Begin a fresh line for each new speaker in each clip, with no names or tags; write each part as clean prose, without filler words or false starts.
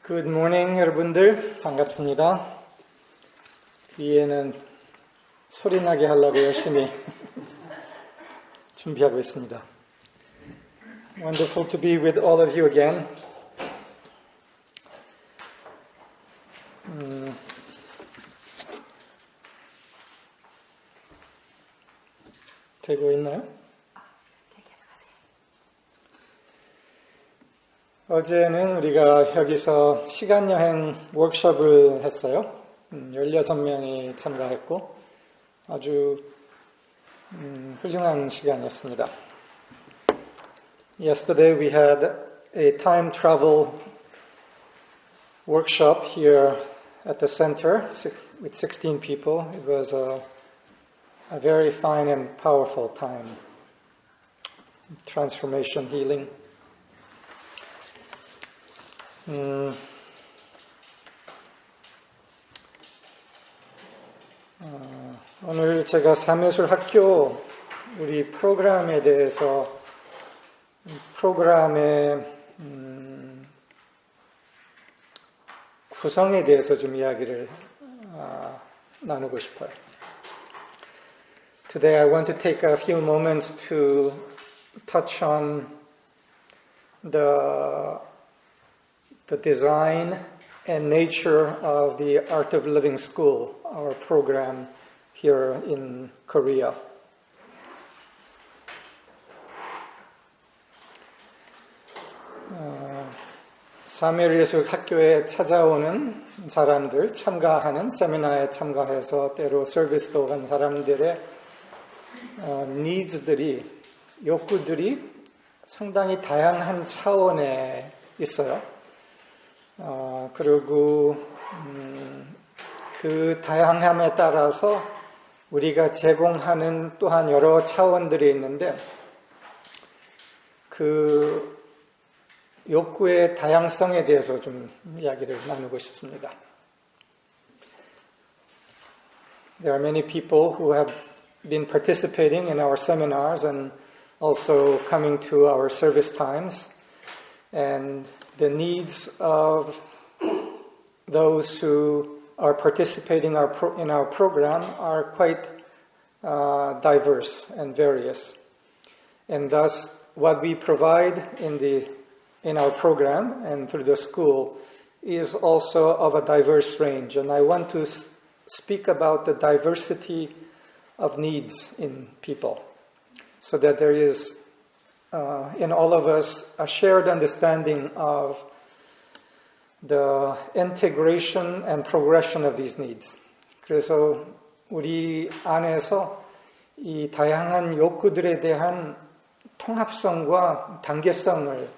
Good morning, 여러분들. 반갑습니다. 뒤에는 소리나게 하려고 열심히 준비하고 있습니다. Wonderful to be with all of you again. 되고 있나요? 어제는 우리가 여기서 시간여행 워크숍을 했어요. 16명이 참가했고 아주 훌륭한 시간이었습니다. Yesterday we had a time travel workshop here at the center with 16 people. It was a very fine and powerful time. Transformation, healing. 오늘 제가 사무술학교 우리 프로그램에 대해서 프로그램의 구성에 대해서 좀 이야기를 나누고 싶어요. Today I want to take a few moments to touch on the design and nature of the Art of Living School, our program here in Korea. 사무예술 찾아오는 사람들, 참가하는 세미나에 참가해서 때로 서비스도 한 사람들의 needs들이, 욕구들이 상당히 다양한 차원에 있어요. 그리고 그 다양함에 따라서 우리가 제공하는 또한 여러 차원들이 있는데 그 욕구의 다양성에 대해서 좀 이야기를 나누고 싶습니다. There are many people who have been participating in our seminars and also coming to our service times, and the needs of those who are participating in our program are quite diverse and various. And thus, what we provide in our program and through the school is also of a diverse range. And I want to speak about the diversity of needs in people, so that there is in all of us a shared understanding of the integration and progression of these needs. 그래서 우리 안에서 이 다양한 욕구들에 대한 통합성과 단계성을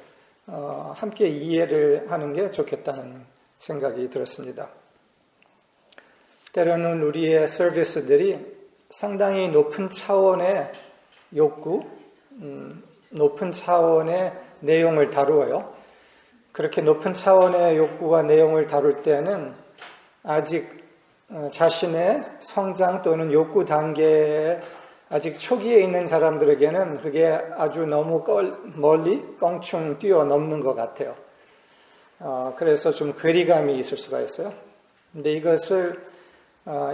함께 이해를 하는 게 좋겠다는 생각이 들었습니다. 때로는 우리의 서비스들이 상당히 높은 차원의 욕구, 높은 차원의 내용을 다루어요. 그렇게 높은 차원의 욕구와 내용을 다룰 때는 아직 자신의 성장 또는 욕구 단계에 아직 초기에 있는 사람들에게는 그게 아주 너무 멀리 껑충 뛰어넘는 것 같아요. 그래서 좀 괴리감이 있을 수가 있어요. 근데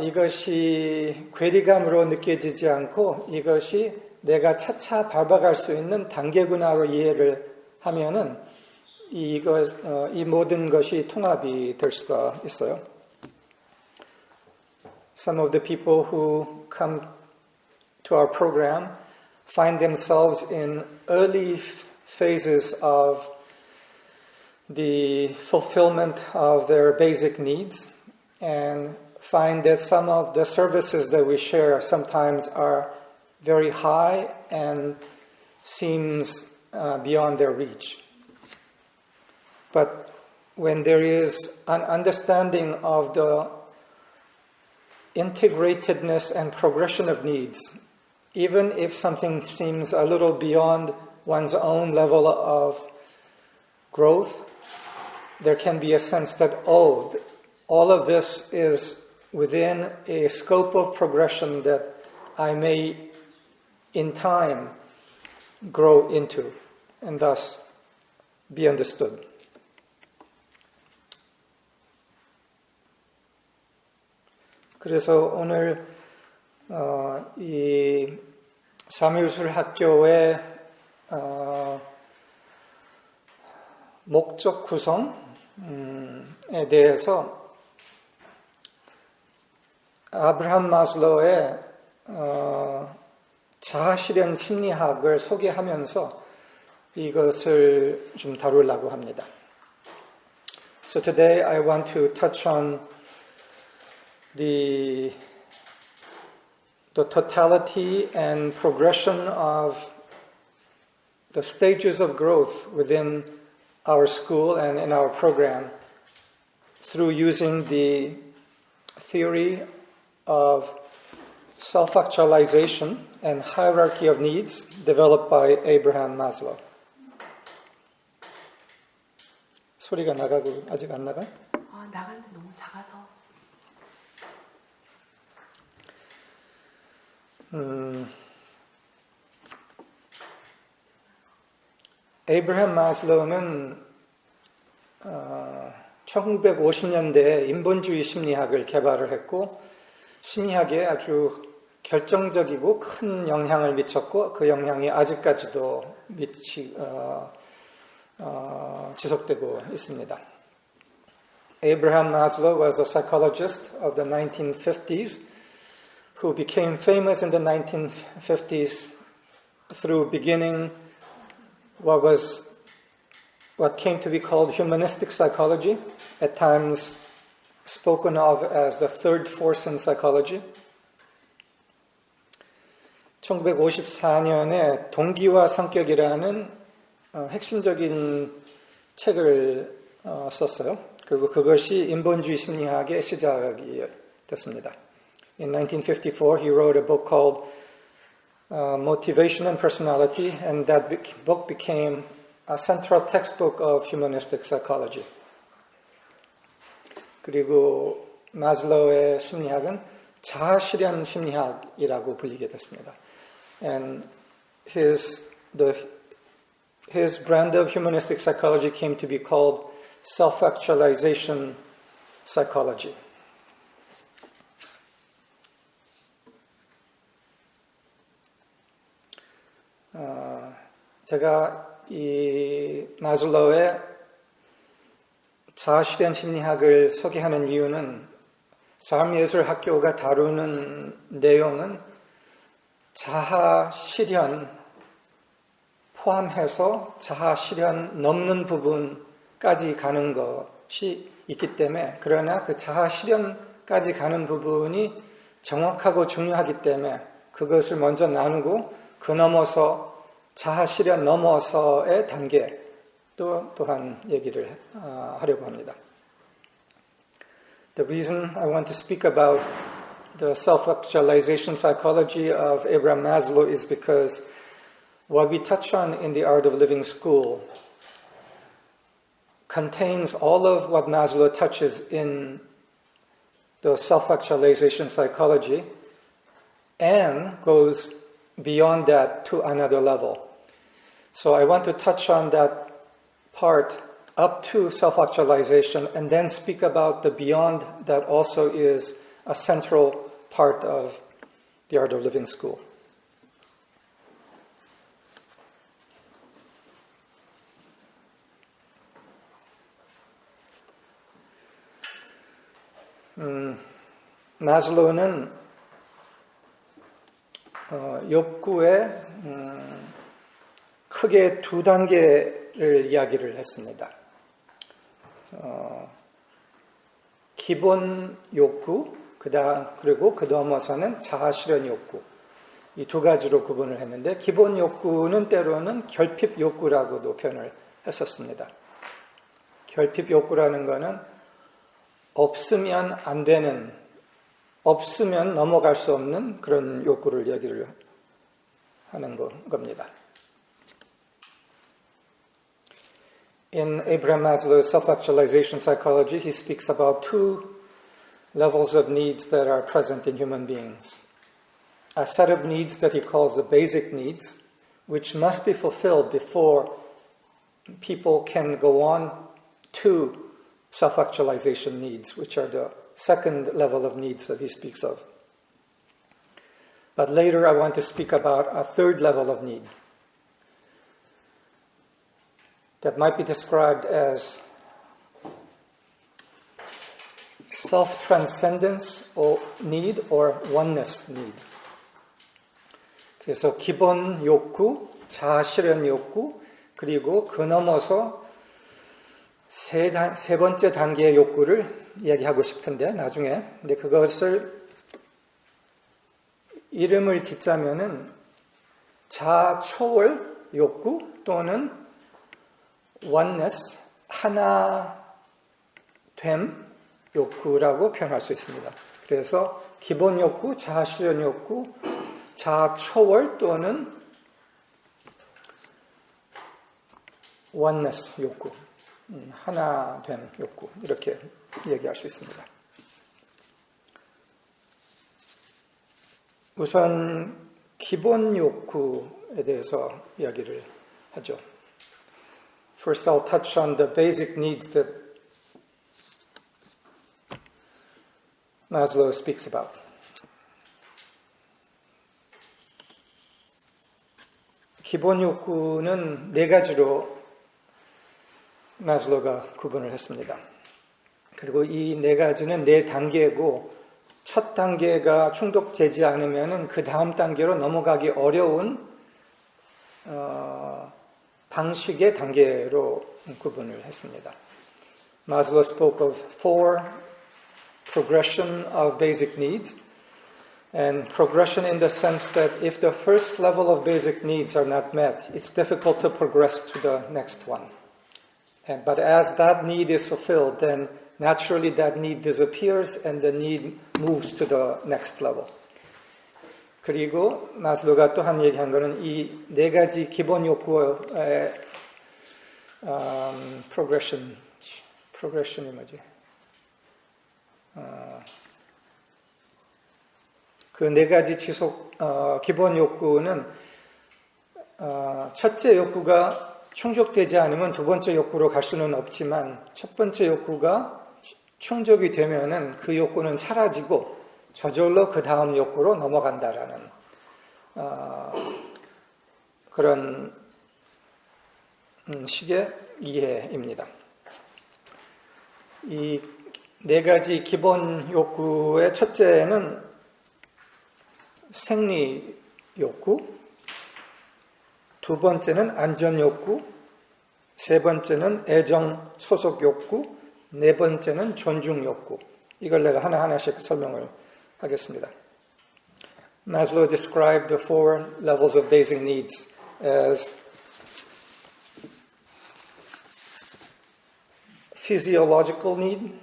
이것이 괴리감으로 느껴지지 않고 이것이 내가 차차 밟아갈 수 있는 단계구나로 이해를 하면은 이 모든 것이 통합이 될 수가 있어요. Some of the people who come to our program find themselves in early phases of the fulfillment of their basic needs and find that some of the services that we share sometimes are very high and seems beyond their reach. But when there is an understanding of the integratedness and progression of needs, even if something seems a little beyond one's own level of growth, there can be a sense that, all of this is within a scope of progression that I may in time grow into and thus be understood. 그래서 오늘 이 삼일술학교의 목적 구성에 대해서 아브라함 마슬로우의 자아실현 심리학을 소개하면서 이것을 좀 다루려고 합니다. So today I want to touch on the totality and progression of the stages of growth within our school and in our program through using the theory of self-actualization and hierarchy of needs developed by Abraham Maslow. 소리가 나가고 아직 안 나가?
나가는데 너무 작아서.
에이브라함 마슬로우는 1950년대에 인본주의 심리학을 개발을 했고 심리학에 아주 결정적이고 큰 영향을 미쳤고 그 영향이 아직까지도 지속되고 있습니다. Abraham Maslow was a psychologist of the 1950s who became famous in the 1950s through beginning what came to be called humanistic psychology, at times spoken of as the third force in psychology. 1954년에 동기와 성격이라는 핵심적인 책을 썼어요. 그리고 그것이 인본주의 심리학의 시작이 됐습니다. In 1954, he wrote a book called Motivation and Personality, and that book became a central textbook of humanistic psychology. 그리고 마슬로우의 심리학은 자아실현 심리학이라고 불리게 됐습니다. And his brand of humanistic psychology came to be called self-actualization psychology. 제가 이 마슬로우의 자아실현 심리학을 소개하는 이유는 삶예술학교가 다루는 내용은 자아실현 포함해서 자아실현 넘는 부분까지 가는 것이 있기 때문에 그러나 그 자아실현까지 가는 부분이 정확하고 중요하기 때문에 그것을 먼저 나누고 그 넘어서 자아실현 넘어서의 단계 또한 얘기를 하려고 합니다. The reason I want to speak about the self-actualization psychology of Abraham Maslow is because what we touch on in the Art of Living School contains all of what Maslow touches in the self-actualization psychology and goes beyond that to another level. So I want to touch on that part up to self-actualization and then speak about the beyond that also is a central part of the Art of Living School. 마슬로우는 욕구의 크게 두 단계를 이야기를 했습니다. 기본 욕구, 그리고 그 넘어서는 자아실현 욕구. 이 두 가지로 구분을 했는데 기본 욕구는 때로는 결핍 욕구라고도 표현을 했었습니다. 결핍 욕구라는 것은 없으면 안 되는, 없으면 넘어갈 수 없는 그런 욕구를 얘기를 하는 겁니다. In Abraham Maslow's self-actualization psychology, he speaks about two levels of needs that are present in human beings. A set of needs that he calls the basic needs, which must be fulfilled before people can go on to self-actualization needs, which are the second level of needs that he speaks of. But later I want to speak about a third level of need that might be described as self-transcendence or need or oneness need. 그래서 기본 욕구, 자아실현 욕구, 그리고 그 넘어서 세 번째 단계의 욕구를 이야기하고 싶은데 나중에 근데 그것을 이름을 짓자면은 자초월 욕구 또는 oneness, 하나됨 욕구라고 표현할 수 있습니다. 그래서 기본 욕구, 자아실현 욕구, 자초월 또는 oneness 욕구, 하나됨 욕구 이렇게 얘기할 수 있습니다. 우선 기본 욕구에 대해서 이야기를 하죠. First, I'll touch on the basic needs that Maslow speaks about. 기본 욕구는 네 가지로 마슬로우가 구분을 했습니다. 그리고 이 네 가지는 네 단계고 첫 단계가 충족되지 않으면 그 다음 단계로 넘어가기 어려운 방식의 단계로 구분을 했습니다. Maslow spoke of four progression of basic needs, and progression in the sense that if the first level of basic needs are not met, it's difficult to progress to the next one. But as that need is fulfilled, then naturally that need disappears and the need moves to the next level. 그리고 마슬로우가 또 한 얘기한 거는 이 네 가지 기본 욕구의 progression이 뭐지? 그 네 가지 기본 욕구는 첫째 욕구가 충족되지 않으면 두 번째 욕구로 갈 수는 없지만 첫 번째 욕구가 충족이 되면은 그 욕구는 사라지고 저절로 그 다음 욕구로 넘어간다라는 그런 식의 이해입니다. 이 네 가지 기본 욕구의 첫째는 생리 욕구, 두 번째는 안전 욕구, 세 번째는 애정 소속 욕구, 네 번째는 존중 욕구. 이걸 내가 하나하나씩 설명을 하겠습니다. Maslow described the four levels of basic needs as physiological need,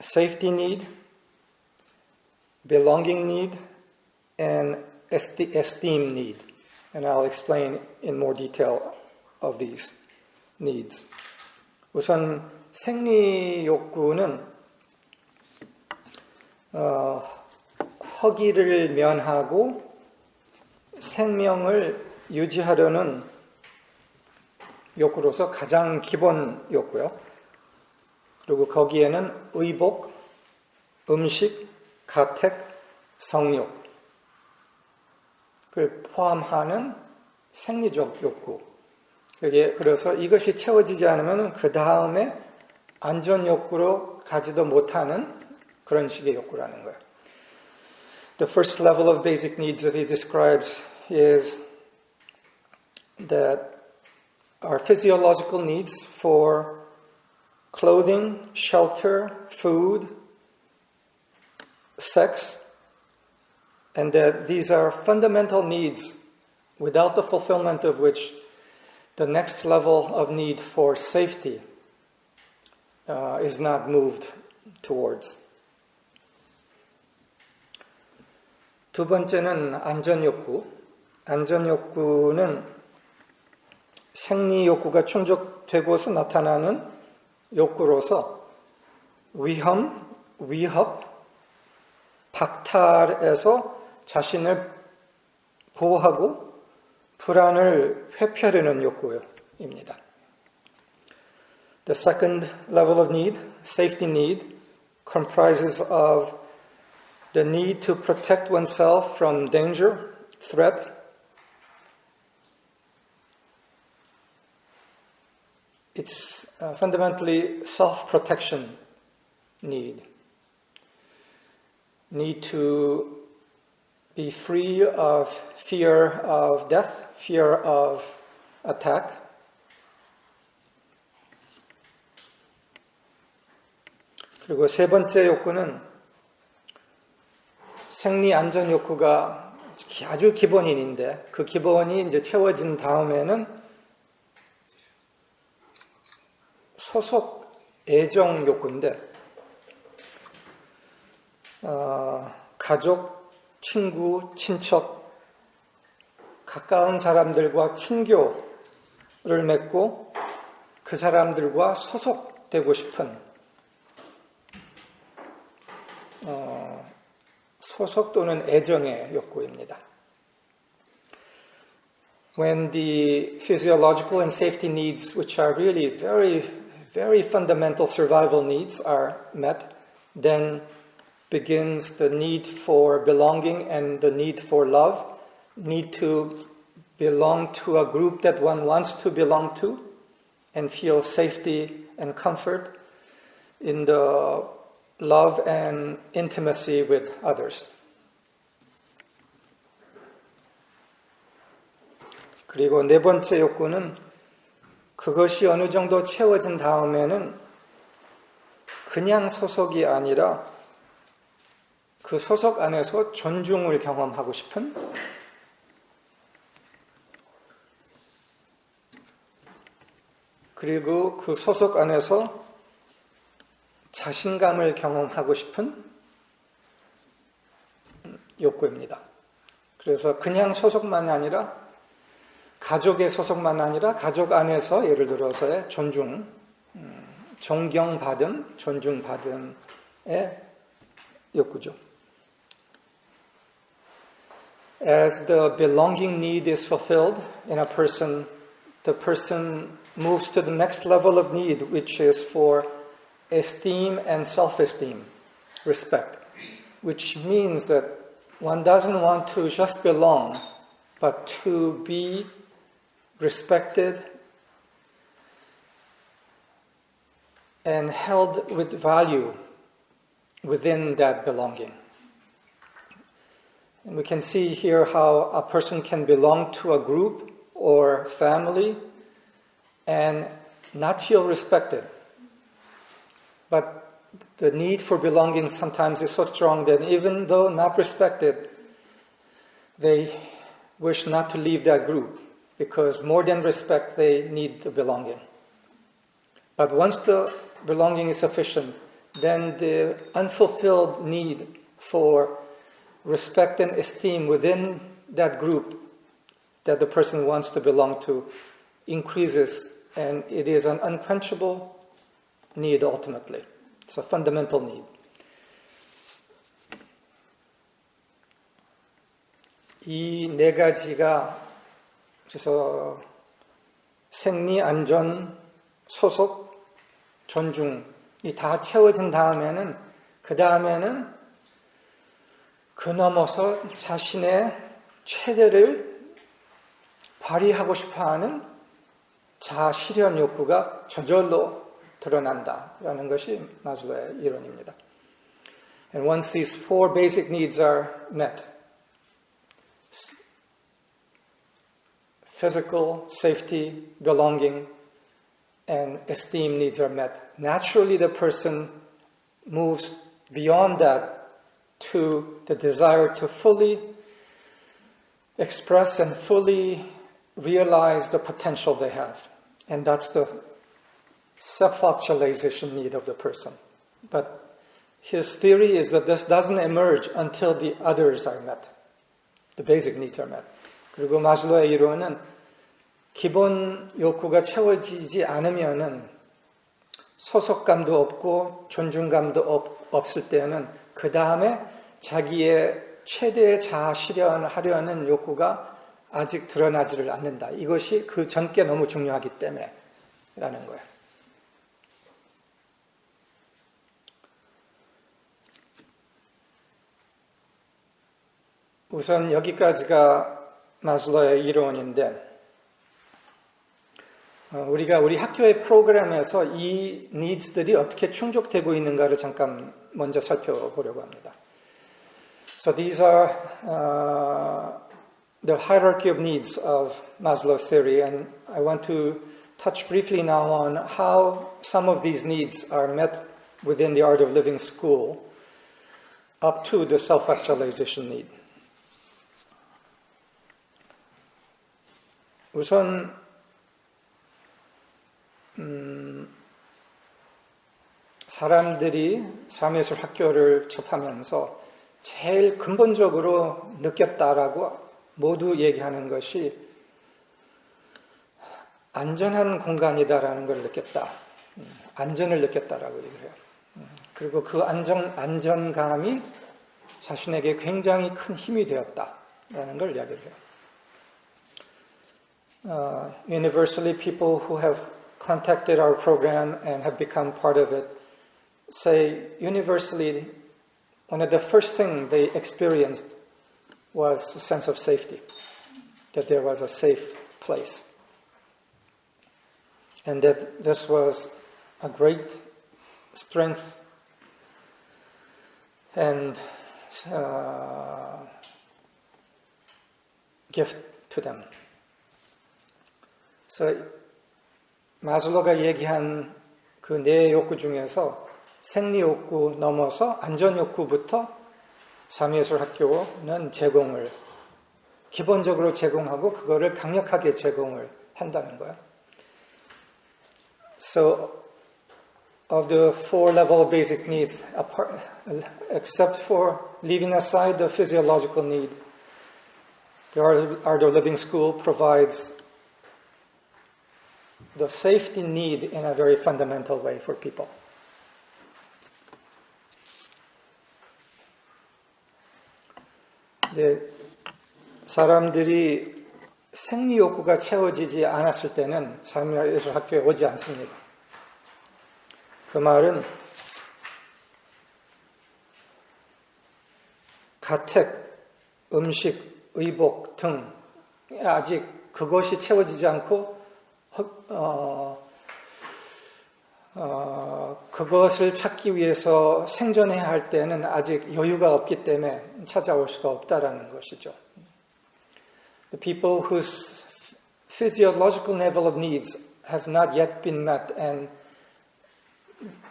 safety need, belonging need, and esteem need. And I'll explain in more detail of these needs. 우선 생리 욕구는 허기를 면하고 생명을 유지하려는 욕구로서 가장 기본 욕구요. 그리고 거기에는 의복, 음식, 가택, 성욕 그 포함하는 생리적 욕구. 그래서 이것이 채워지지 않으면 그 다음에 안전 욕구로 가지도 못하는 그런 식의 욕구라는 거예요. The first level of basic needs that he describes is that our physiological needs for clothing, shelter, food, sex, and that these are fundamental needs without the fulfillment of which the next level of need for safety is not moved towards. 두 번째는 안전욕구. 안전욕구는 생리욕구가 충족되고서 나타나는 욕구로서 위험, 위협, 박탈에서 자신을 보호하고 불안을 회피하려는 욕구입니다. The second level of need, safety need, comprises of the need to protect oneself from danger, threat. It's fundamentally self-protection need. Need to be free of fear of death, fear of attack. 그리고 세 번째 욕구는 생리 안전 욕구가 아주 기본인인데 그 기본이 이제 채워진 다음에는 소속 애정 욕구인데 가족, 친구, 친척, 가까운 사람들과 친교를 맺고 그 사람들과 소속되고 싶은 소속 또는 애정의 욕구입니다. When the physiological and safety needs, which are really very, very fundamental survival needs, are met, then begins the need for belonging and the need for love, need to belong to a group that one wants to belong to and feel safety and comfort in the love and intimacy with others. 그리고 네 번째 욕구는 그것이 어느 정도 채워진 다음에는 그냥 소속이 아니라 그 소속 안에서 존중을 경험하고 싶은 그리고 그 소속 안에서 자신감을 경험하고 싶은 욕구입니다. 그래서 그냥 소속만이 아니라 가족의 소속만 아니라 가족 안에서 예를 들어서의 존중, 존경받음, 존중받음의 욕구죠. As the belonging need is fulfilled in a person, the person moves to the next level of need, which is for esteem and self-esteem, respect, which means that one doesn't want to just belong, but to be respected and held with value within that belonging. And we can see here how a person can belong to a group or family and not feel respected. But the need for belonging sometimes is so strong that even though not respected, they wish not to leave that group because more than respect, they need the belonging. But once the belonging is sufficient, then the unfulfilled need for respect and esteem within that group that the person wants to belong to increases, and it is an unquenchable need ultimately. It's a fundamental need. 이 네 가지가 그래서 생리, 안전, 소속, 존중이 다 채워진 다음에는 그 다음에는 그 넘어서 자신의 최대를 발휘하고 싶어하는 자아실현 욕구가 저절로 드러난다라는 것이 마슬로의 이론입니다. And once these four basic needs are met, physical, safety, belonging, and esteem needs are met, naturally the person moves beyond that to the desire to fully express and fully realize the potential they have. And that's the self-actualization need of the person. But his theory is that this doesn't emerge until the others are met. The basic needs are met. 그리고 마슬로의 이론은 기본 욕구가 채워지지 않으면은 소속감도 없고 존중감도 없을 때는 그 다음에 자기의 최대의 자아 실현하려는 욕구가 아직 드러나지를 않는다. 이것이 그 전께 너무 중요하기 때문에 라는 거예요. 우선 여기까지가 마슬로의 이론인데 우리가 우리 학교의 프로그램에서 이 needs들이 어떻게 충족되고 있는가를 잠깐 먼저 살펴보려고 합니다. So these are the hierarchy of needs of Maslow's theory, and I want to touch briefly now on how some of these needs are met within the Art of Living School up to the self-actualization need. 우선 사람들이 삶예술 학교를 접하면서 제일 근본적으로 느꼈다라고 모두 얘기하는 것이 안전한 공간이다라는 걸 느꼈다. 안전을 느꼈다라고 얘기를 해요. 그리고 그 안전감이 자신에게 굉장히 큰 힘이 되었다라는 걸 이야기를 해요. Universally, people who have contacted our program and have become part of it say universally one of the first things they experienced was a sense of safety, that there was a safe place. And that this was a great strength and gift to them. So, 마슬로가 얘기한 그 네 욕구 중에서 생리 욕구 넘어서 안전 욕구부터 삶예술 학교는 기본적으로 제공하고 그거를 강력하게 제공을 한다는 거예요. So, of the four level of basic needs, except for leaving aside the physiological need, the Art of Living School provides the safety need in a very fundamental way for people. 네, 사람들이 생리 욕구가 채워지지 않았을 때는 삶예술 학교에 오지 않습니다. 그 말은 가택, 음식, 의복 등 아직 그것이 채워지지 않고 그것을 찾기 위해서 생존해야 할 때는 아직 여유가 없기 때문에 찾아올 수가 없다라는 것이죠. The people whose physiological level of needs have not yet been met and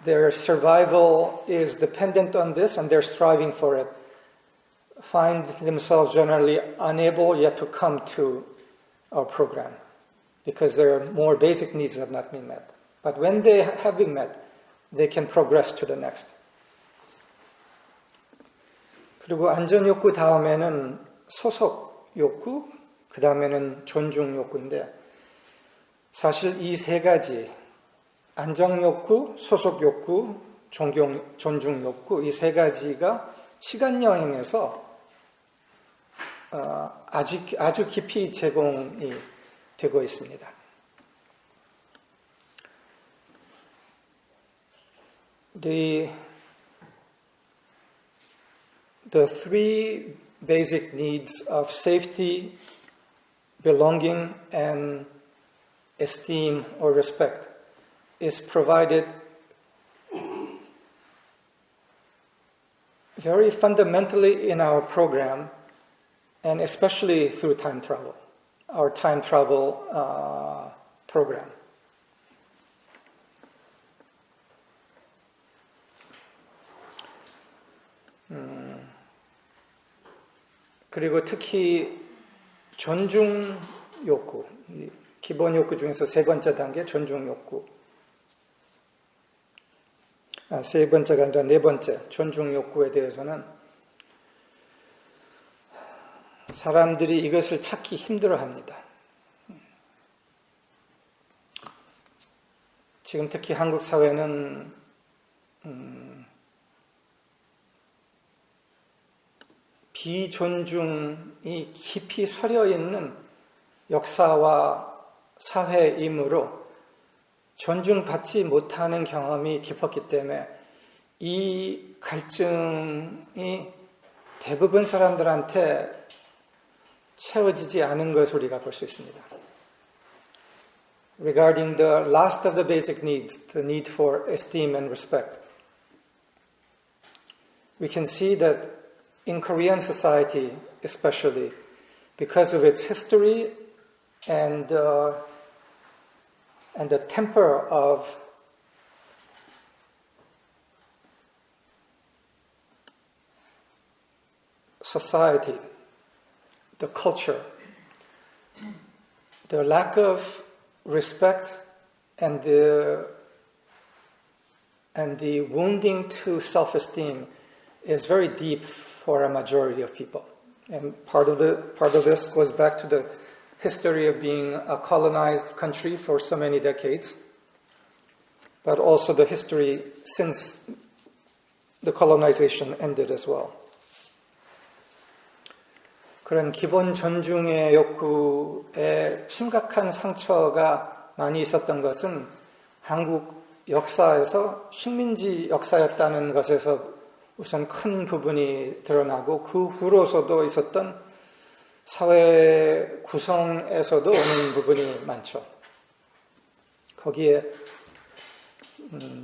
their survival is dependent on this and they're striving for it, find themselves generally unable yet to come to our program because their more basic needs have not been met. But when they have been met, they can progress to the next. 그리고 안전 욕구 다음에는 소속 욕구, 그 다음에는 존중 욕구인데 사실 이 세 가지 안정 욕구, 소속 욕구, 존중 욕구 이 세 가지가 시간 여행에서 아주 깊이 제공이 되고 있습니다. The three basic needs of safety, belonging, and esteem or respect is provided very fundamentally in our program and especially through time travel, our time travel program. 그리고 특히 존중 욕구, 기본 욕구 중에서 세 번째 단계 존중 욕구. 세 번째가 아니라 네 번째 존중 욕구에 대해서는 사람들이 이것을 찾기 힘들어합니다. 지금 특히 한국 사회는 비존중이 깊이 서려 있는 역사와 사회이므로 존중받지 못하는 경험이 깊었기 때문에 이 갈증이 대부분 사람들한테 채워지지 않은 것을 우리가 볼 수 있습니다. Regarding the last of the basic needs, the need for esteem and respect, we can see that in Korean society, especially, because of its history and the temper of society, the culture, the lack of respect and the wounding to self-esteem is very deep for a majority of people. And part of this goes back to the history of being a colonized country for so many decades, but also the history since the colonization ended as well. 그런 기본 존중의 욕구에 심각한 상처가 많이 있었던 것은 한국 역사에서 식민지 역사였다는 것에서 우선 큰 부분이 드러나고 그 후로서도 있었던 사회 구성에서도 오는 부분이 많죠. 거기에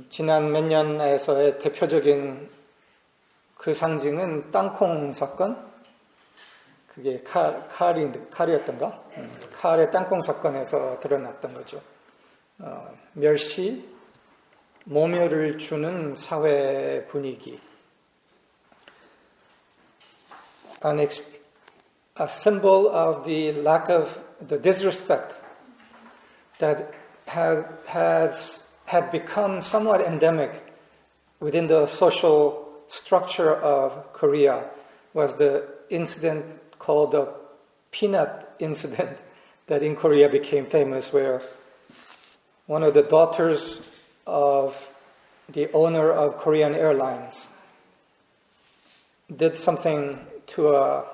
지난 몇 년에서의 대표적인 그 상징은 땅콩 사건, 그게 칼이었던가? 칼의 땅콩 사건에서 드러났던 거죠. 멸시, 모멸을 주는 사회 분위기. A symbol of the lack of the disrespect that had become somewhat endemic within the social structure of Korea was the incident called the peanut incident that in Korea became famous, where one of the daughters of the owner of Korean Airlines did something to a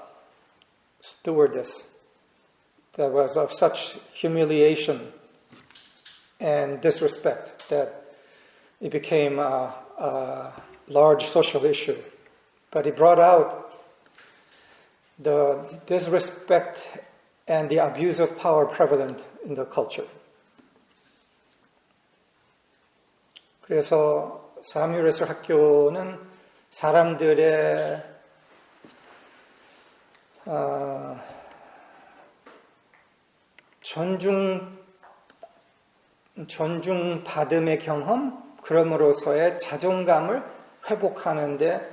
stewardess that was of such humiliation and disrespect that it became a large social issue. But it brought out the disrespect and the abuse of power prevalent in the culture. 그래서 사뮤엘스 학교는 사람들의 존중받음의 경험, 그럼으로서의 자존감을 회복하는데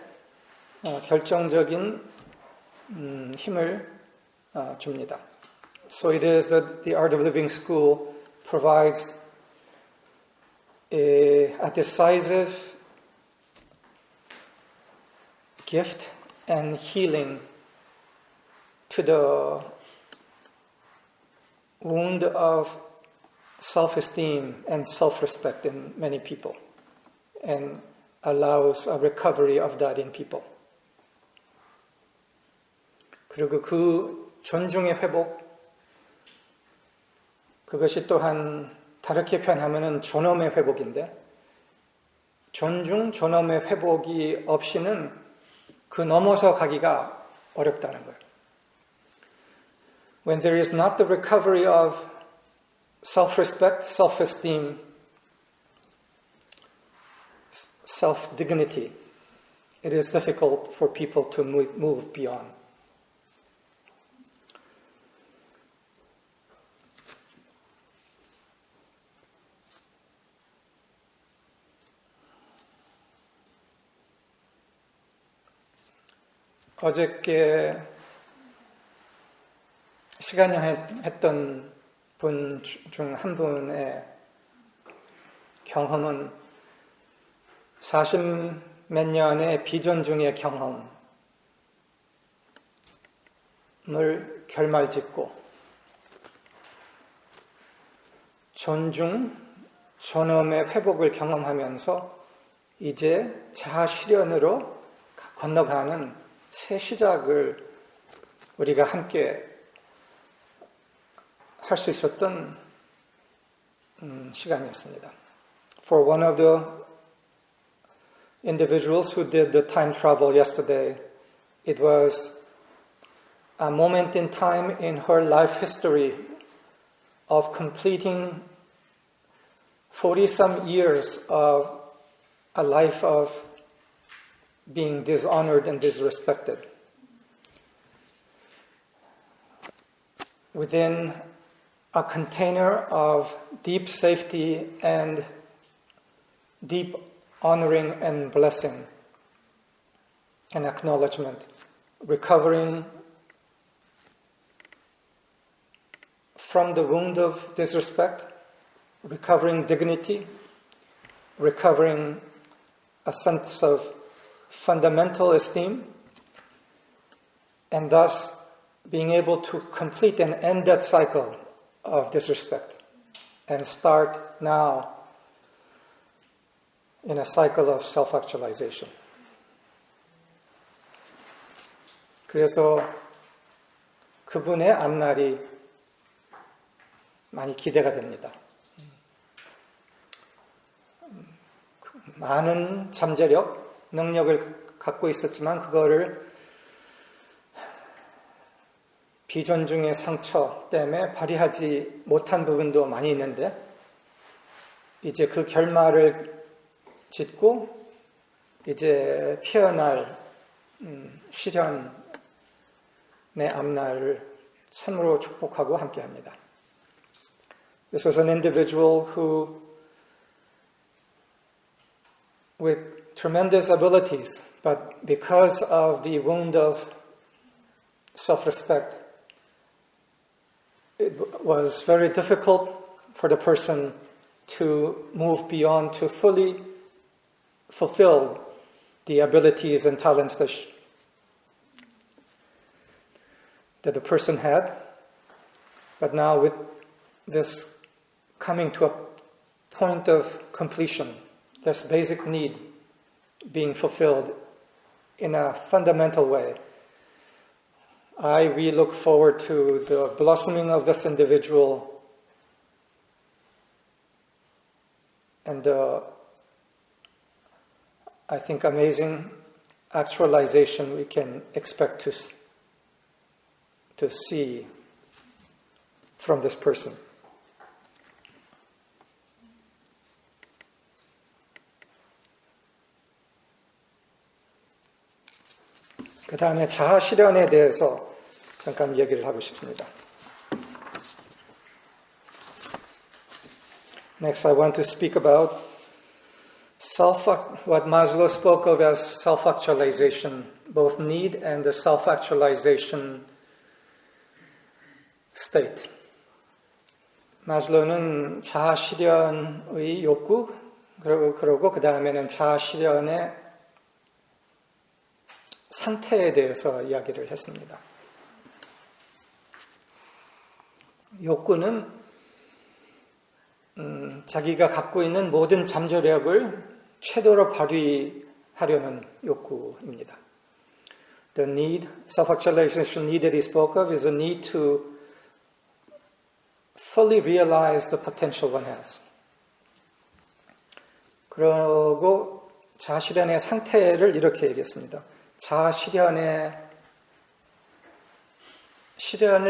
결정적인 힘을 줍니다. So it is that the Art of Living School provides a decisive gift and healing to the wound of self-esteem and self-respect in many people, and allows a recovery of that in people. 그리고 그 존중의 회복, 그것이 또한 다르게 표현하면은 존엄의 회복인데, 존중, 존엄의 회복이 없이는 그 넘어서 가기가 어렵다는 거예요. When there is not the recovery of self-respect, self-esteem, self-dignity, it is difficult for people to move beyond. 어저께 시간여행했던 분 중 한 분의 경험은 40몇 년의 비존중의 경험을 결말짓고 존중, 존엄의 회복을 경험하면서 이제 자아실현으로 건너가는 새 시작을 우리가 함께 할 수 있었던 시간이었습니다. For one of the individuals who did the time travel yesterday, it was a moment in time in her life history of completing 40-some years of a life of being dishonored and disrespected. Within a container of deep safety and deep honoring and blessing and acknowledgement, recovering from the wound of disrespect, recovering dignity, recovering a sense of fundamental esteem, and thus being able to complete and end that cycle of disrespect and start now in a cycle of self-actualization. 그래서 그분의 앞날이 많이 기대가 됩니다. 많은 잠재력, 능력을 갖고 있었지만 그거를 비존중의 상처 때문에 발휘하지 못한 부분도 많이 있는데 이제 그 결말을 짓고 이제 피어날 시련의 앞날을 참으로 축복하고 함께합니다. This was an individual who, with tremendous abilities, but because of the wound of self-respect, it was very difficult for the person to move beyond, to fully fulfill the abilities and talents that the person had. But now with this coming to a point of completion, this basic need being fulfilled in a fundamental way, we look forward to the blossoming of this individual and the, I think, amazing actualization we can expect to see from this person. 그 다음에 자아 실현에 대해서 잠깐 얘기를 하고 싶습니다. Next, I want to speak about what Maslow spoke of as self-actualization, both need and the self-actualization state. 마슬로우는 자아 실현의 욕구, 그리고 그 다음에는 자아 실현의 상태에 대해서 이야기를 했습니다. 욕구는 자기가 갖고 있는 모든 잠재력을 최대로 발휘하려는 욕구입니다. The need, self-actualization need that he spoke of is a need to fully realize the potential one has. 그리고 자아 실현의 상태를 이렇게 얘기했습니다. 자아 실현을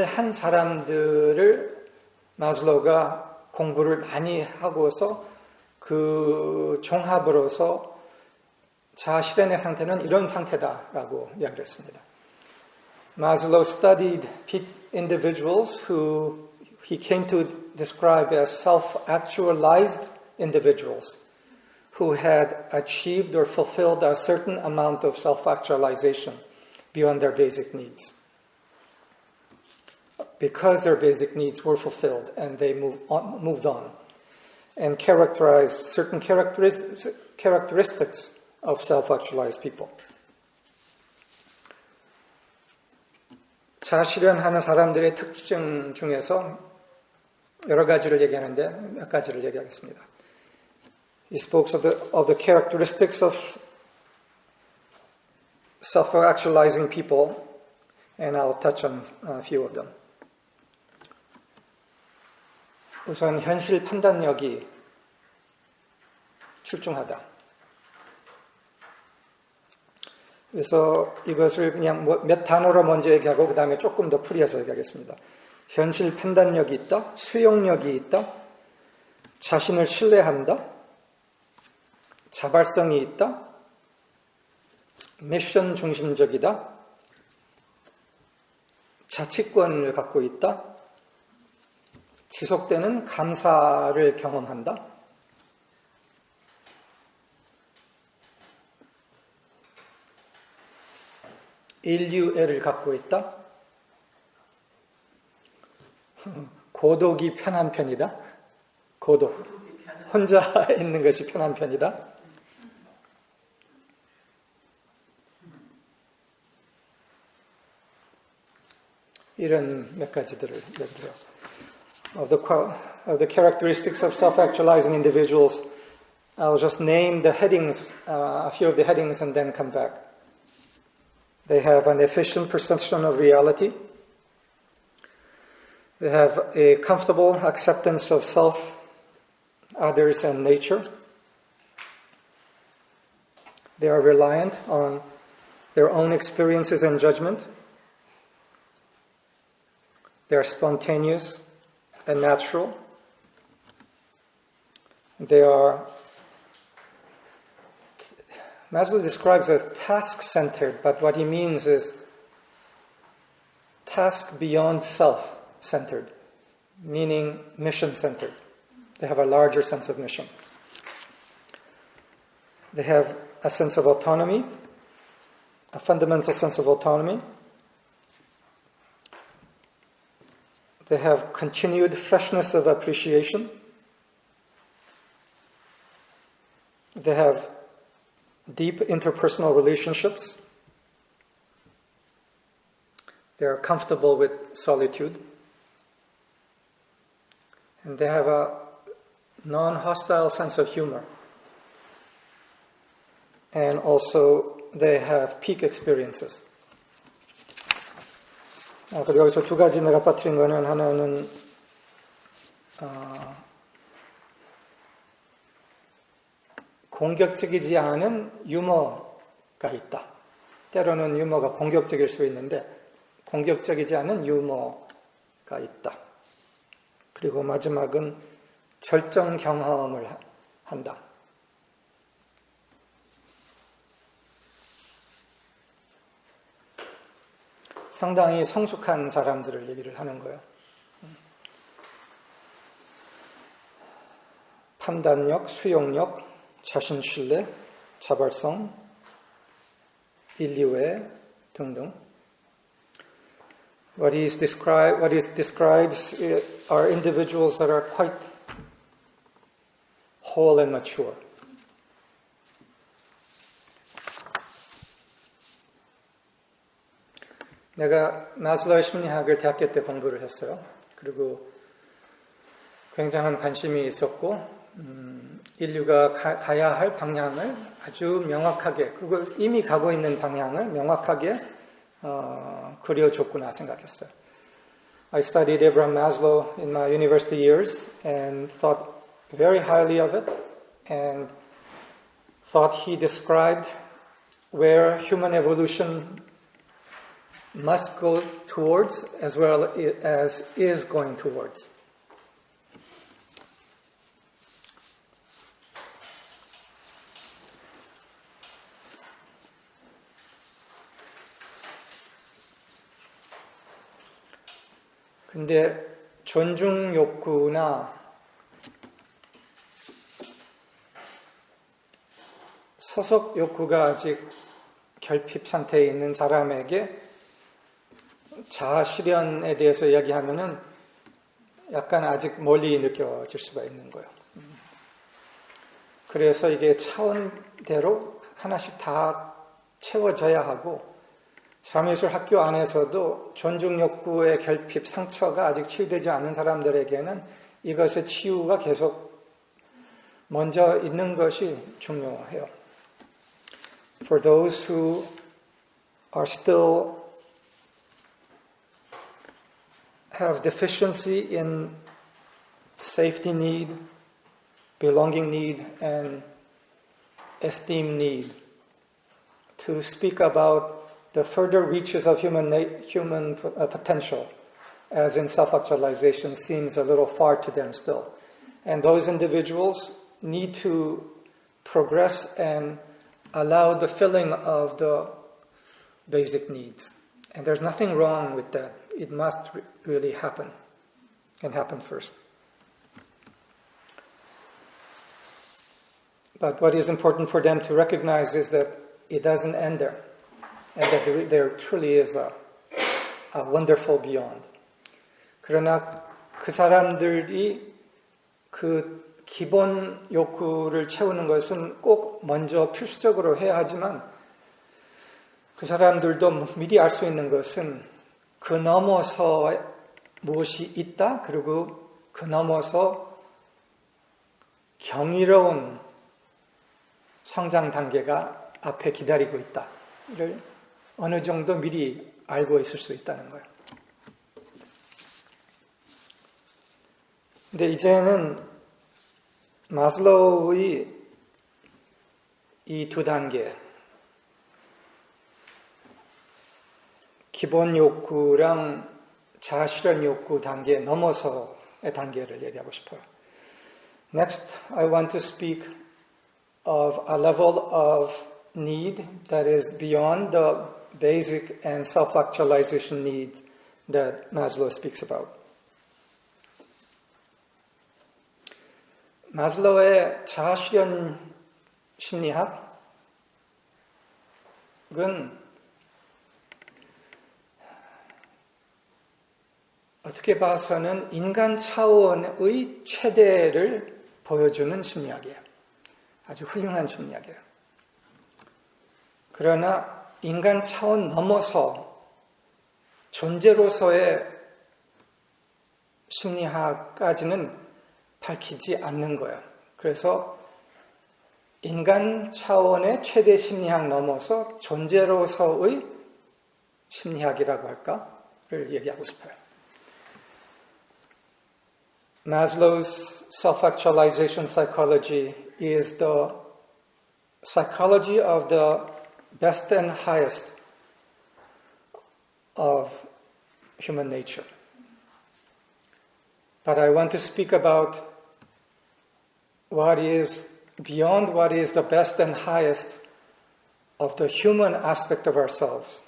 한 사람들을 마슬로우가 공부를 많이 하고서 그 종합으로서 자아 실현의 상태는 이런 상태다라고 이야기를 했습니다. Maslow studied individuals who he came to describe as self-actualized individuals who had achieved or fulfilled a certain amount of self-actualization beyond their basic needs. Because their basic needs were fulfilled and they moved on and characterized certain characteristics of self-actualized people. 자아실현하는 사람들의 특징 중에서 여러 가지를 얘기하는데 몇 가지를 얘기하겠습니다. He spoke of the characteristics of self-actualizing people, and I'll touch on a few of them. 우선 현실 판단력이 출중하다. 그래서 이것을 그냥 몇 단어로 먼저 얘기하고 그 다음에 조금 더 풀이해서 얘기하겠습니다. 현실 판단력이 있다, 수용력이 있다, 자신을 신뢰한다, 자발성이 있다, 미션 중심적이다, 자치권을 갖고 있다, 지속되는 감사를 경험한다, 인류애를 갖고 있다, 고독이 편한 편이다, 고독, 혼자 있는 것이 편한 편이다, 이런 몇 가지들을 얘기해요. Of the characteristics of self-actualizing individuals, I'll just name the headings, a few of the headings, and then come back. They have an efficient perception of reality. They have a comfortable acceptance of self, others, and nature. They are reliant on their own experiences and judgment. They are spontaneous and natural. They are, Maslow describes as task-centered, but what he means is task beyond self-centered, meaning mission-centered. They have a larger sense of mission. They have a sense of autonomy, a fundamental sense of autonomy. They have continued freshness of appreciation. They have deep interpersonal relationships. They are comfortable with solitude. And they have a non-hostile sense of humor. And also they have peak experiences. 그리고 여기서 두 가지 내가 빠뜨린 거는 하나는 공격적이지 않은 유머가 있다. 때로는 유머가 공격적일 수 있는데 공격적이지 않은 유머가 있다. 그리고 마지막은 절정 경험을 한다. 상당히 성숙한 사람들을 얘기를 하는 거예요. 판단력, 수용력, 자신신뢰, 자발성, 인류애 등등. What he describes are individuals that are quite whole and mature. 내가 마슬로우의 심리학을 대학교 때 공부를 했어요. 그리고 굉장한 관심이 있었고 인류가 가야 할 방향을 아주 명확하게, 그걸 이미 가고 있는 방향을 명확하게 그려줬구나 생각했어요. I studied Abraham Maslow in my university years and thought very highly of it and thought he described where human evolution must go towards as well as is going towards. 근데 존중 욕구나 소속 욕구가 아직 결핍 상태에 있는 사람에게 자아 실현에 대해서 이야기하면은 약간 아직 멀리 느껴질 수가 있는 거예요. 그래서 이게 차원대로 하나씩 다 채워져야 하고 삶예술 학교 안에서도 존중 욕구의 결핍, 상처가 아직 치유되지 않은 사람들에게는 이것의 치유가 계속 먼저 있는 것이 중요해요. For those who are still have deficiency in safety need, belonging need, and esteem need, to speak about the further reaches of human potential, as in self-actualization, seems a little far to them still. And those individuals need to progress and allow the filling of the basic needs. And there's nothing wrong with that. It must really happen, and happen first. But what is important for them to recognize is that it doesn't end there, and that there truly is a wonderful beyond. 그러나 그 사람들이 그 기본 욕구를 채우는 것은 꼭 먼저 필수적으로 해야 하지만 그 사람들도 미리 알 수 있는 것은 그 넘어서 무엇이 있다, 그리고 그 넘어서 경이로운 성장 단계가 앞에 기다리고 있다를 어느 정도 미리 알고 있을 수 있다는 거예요. 근데 이제는 마슬로우의 이 두 단계, 기본 욕구랑 자아실현 욕구 단계 넘어서의 단계를 얘기하고 싶어요. Next, I want to speak of a level of need that is beyond the basic and self-actualization need that Maslow speaks about. 마슬로우의 자아실현 심리학은 어떻게 봐서는 인간 차원의 최대를 보여주는 심리학이에요. 아주 훌륭한 심리학이에요. 그러나 인간 차원 넘어서 존재로서의 심리학까지는 밝히지 않는 거예요. 그래서 인간 차원의 최대 심리학 넘어서 존재로서의 심리학이라고 할까를 얘기하고 싶어요. Maslow's self-actualization psychology is the psychology of the best and highest of human nature. But I want to speak about what is beyond what is the best and highest of the human aspect of ourselves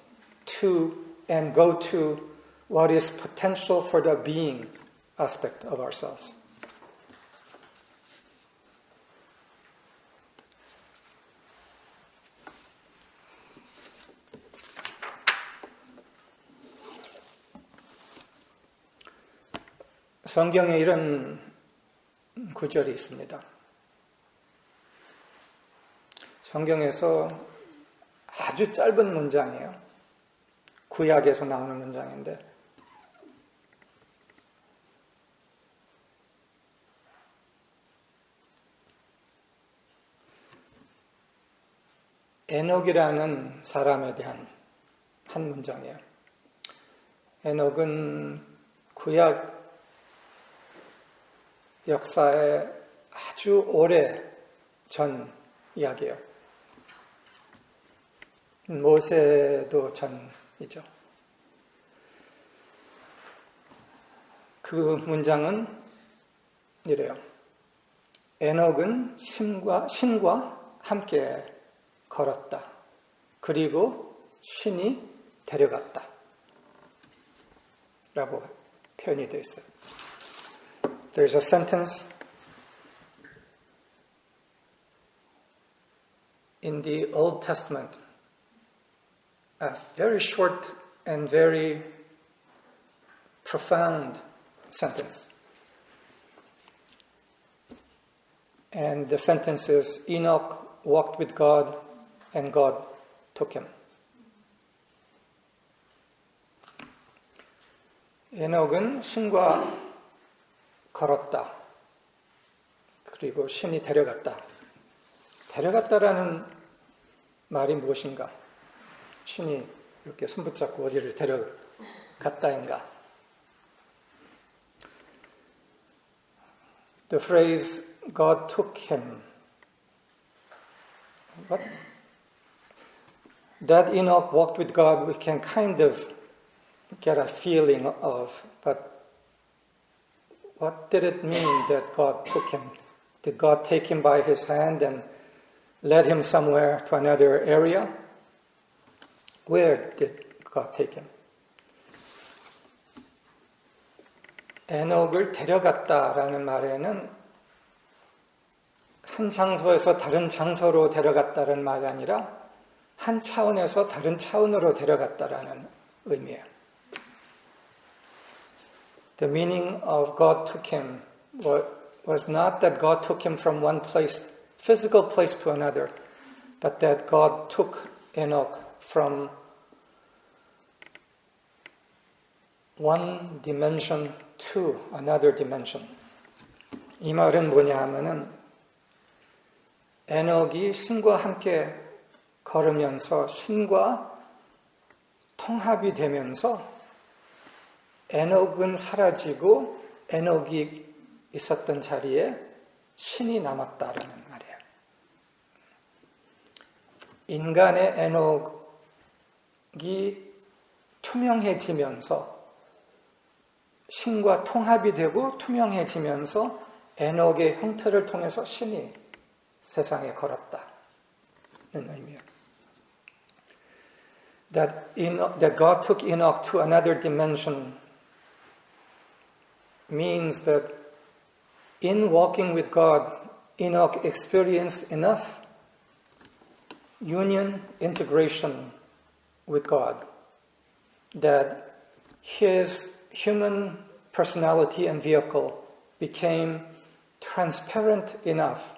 and go to what is potential for the being aspect of ourselves. 성경에 이런 구절이 있습니다. 성경에서 아주 짧은 문장이에요. 구약에서 나오는 문장인데 에녹이라는 사람에 대한 한 문장이에요. 에녹은 구약 역사의 아주 오래 전 이야기예요. 모세도 전이죠. 그 문장은 이래요. 에녹은 신과 함께 걸었다. 그리고 신이 데려갔다. 라고 표현이 되어 있어요. There's a sentence in the Old Testament, a very short and very profound sentence. And the sentence is, Enoch walked with God and God took him. 에녹은 신과 걸었다. 그리고 신이 데려갔다. 데려갔다라는 말이 무엇인가? 신이 이렇게 손붙잡고 어디를 데려갔다인가? The phrase God took him. What? that Enoch walked with God, we can kind of get a feeling of, but what did it mean that God took him? Did God take him by his hand and led him somewhere to another area? Where did God take him? 에녹을 데려갔다라는 말에는 한 장소에서 다른 장소로 데려갔다는 말이 아니라 한 차원에서 다른 차원으로 데려갔다라는 의미예요. The meaning of God took him was not that God took him from one place, physical place to another, but that God took Enoch from one dimension to another dimension. 이 말은 뭐냐 하면은 에녹이 신과 함께 걸으면서 신과 통합이 되면서 에녹은 사라지고 에녹이 있었던 자리에 신이 남았다라는 말이에요. 인간의 에녹이 투명해지면서 신과 통합이 되고 투명해지면서 에녹의 형태를 통해서 신이 세상에 걸었다는 의미예요. That God took Enoch to another dimension means that in walking with God, Enoch experienced enough union, integration with God that his human personality and vehicle became transparent enough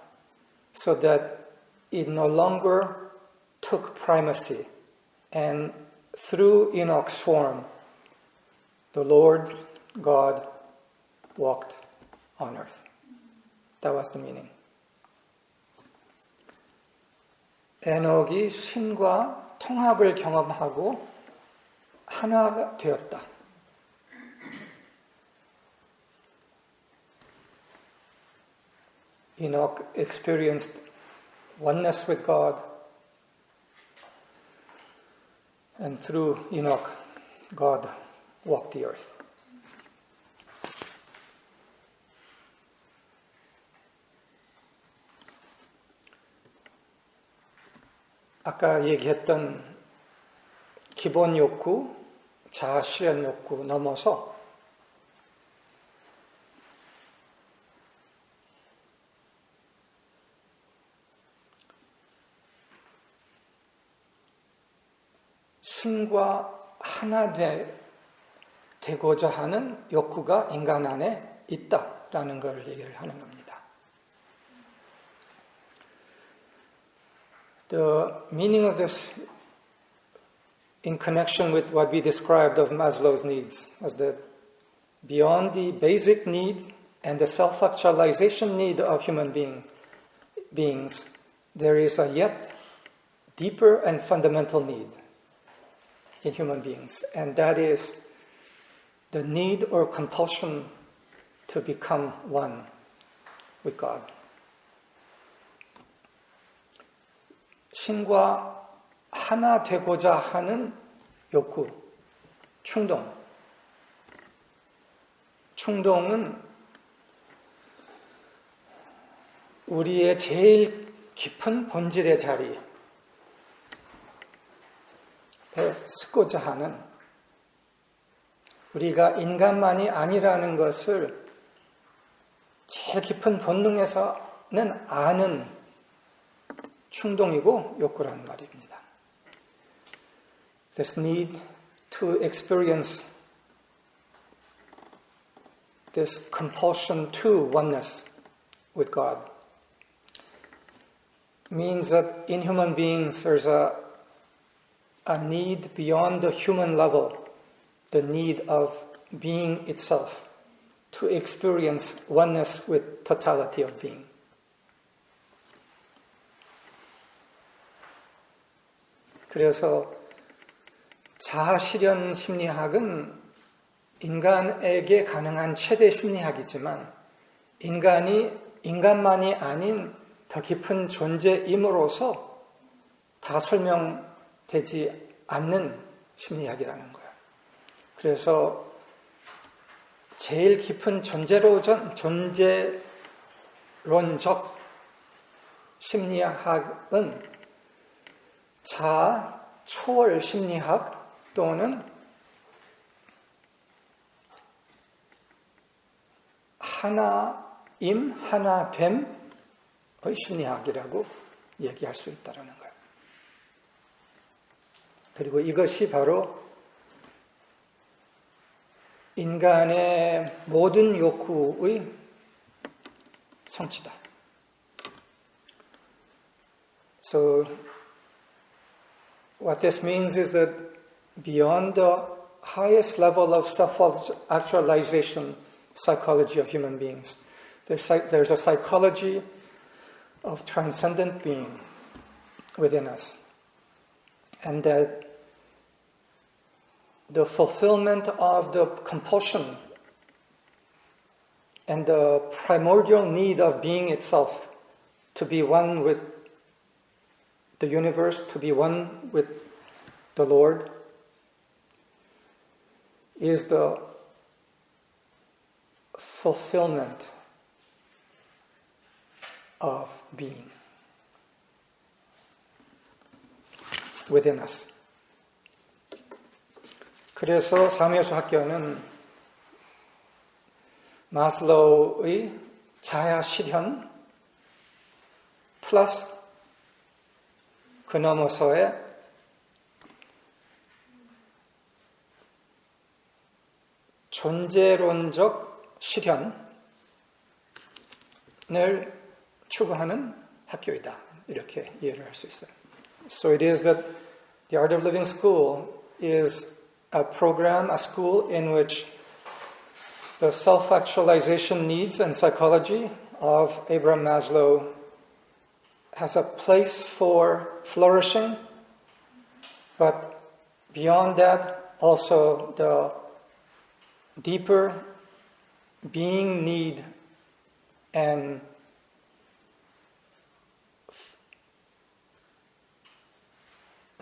so that it no longer took primacy. And through Enoch's form, the Lord God walked on earth. That was the meaning. 에녹이 신과 통합을 경험하고 하나가 되었다. Enoch experienced oneness with God, and through Enoch, God walked the earth. 아까 얘기했던 기본 욕구, 자아 실현 욕구 넘어서 신과 하나 되고자 하는 욕구가 인간 안에 있다라는 걸 얘기를 하는 겁니다. The meaning of this in connection with what we described of Maslow's needs was that beyond the basic need and the self-actualization need of human beings, there is a yet deeper and fundamental need in human beings, and that is the need or compulsion to become one with God. 신과 하나 되고자 하는 욕구, 충동. 충동은 우리의 제일 깊은 본질의 자리에 쓰고자 하는, 우리가 인간만이 아니라는 것을 제일 깊은 본능에서는 아는 충동이고 욕구라는 말입니다. This need to experience this compulsion to oneness with God means that in human beings there's a need beyond the human level, the need of being itself, to experience oneness with totality of being. 그래서 자아실현 심리학은 인간에게 가능한 최대 심리학이지만 인간이 인간만이 아닌 더 깊은 존재임으로써 다 설명될 되지 않는 심리학이라는 거예요. 그래서 제일 깊은 존재론적 심리학은 자아 초월 심리학 또는 하나임, 하나됨의 심리학이라고 얘기할 수 있다는 거예요. 그리고 이것이 바로 인간의 모든 욕구의 성취다. So, what this means is that beyond the highest level of self-actualization psychology of human beings, there's a psychology of transcendent being within us. And that the fulfillment of the compulsion and the primordial need of being itself to be one with the universe, to be one with the Lord, is the fulfillment of being within us. 그래서 삶의수 학교는 마슬로우의 자아 실현 플러스 그 너머서의 존재론적 실현을 추구하는 학교이다. 이렇게 이해를 할 수 있어요. So it is that the Art of Living School is a program, a school in which the self-actualization needs and psychology of Abraham Maslow has a place for flourishing, but beyond that, also the deeper being need and